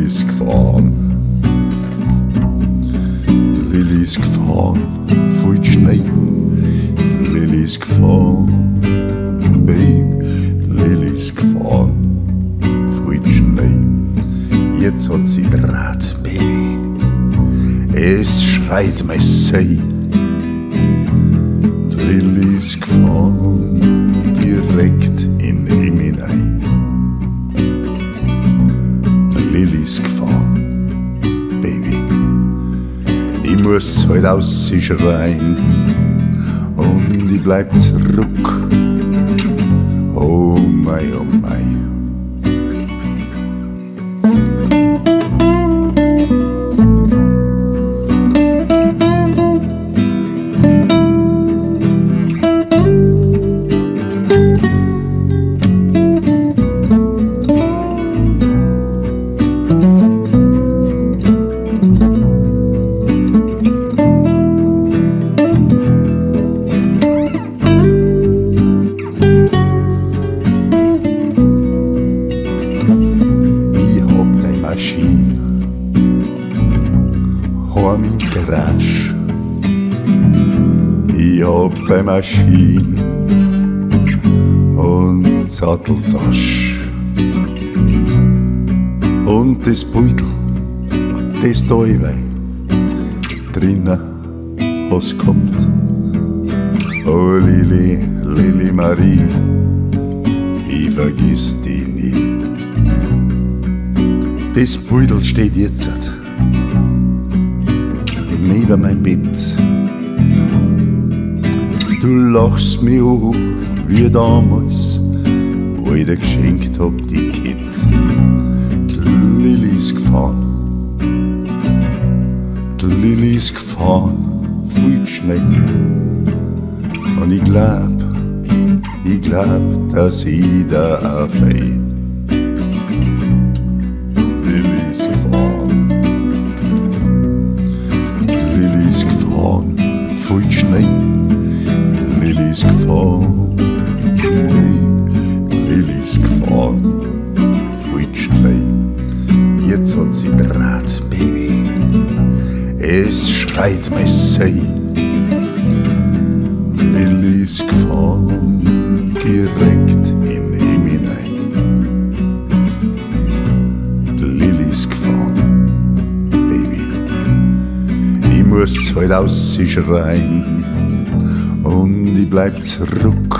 ist gefahren. Die Lilli ist gefahren, voll Schnee. Die Lilli ist gefahren, Babe. Die Lilli ist gefahren, voll Schnee. Jetzt hat sie Draht, Baby. Es schreit mein See. Die Lilli ist gefahren, direkt in den Himmel hinein. Die Lilli ist gefahren, Baby. Ich muss halt aus sie schreien und ich bleib zurück. Oh mein, oh mein. Heim in die Garage. Ich hab eine Maschine und Satteltasche und das Beutel, das da drinnen hast gehabt. Oh Lili, Lili Marie, ich vergiss dich nie. Das Beutel steht jetzt neben mein Bett. Du lachst mich an, wie damals, wo ich dir geschenkt hab die Kette. Die Lilli ist gefahren, die Lilli ist gefahren, viel schnell. Und ich glaub, dass ich da aufhöre. Voll Schnee, Lilli ist gefahren, Lilli ist gefahren, voll Schnee. Jetzt hat sie Draht, Baby, es schreit mein See. Lilli ist gefahren, direkt in den Himmel hinein. Lilli ist gefahren, Baby. Ich muss halt aus sie schreien und ich bleib zurück.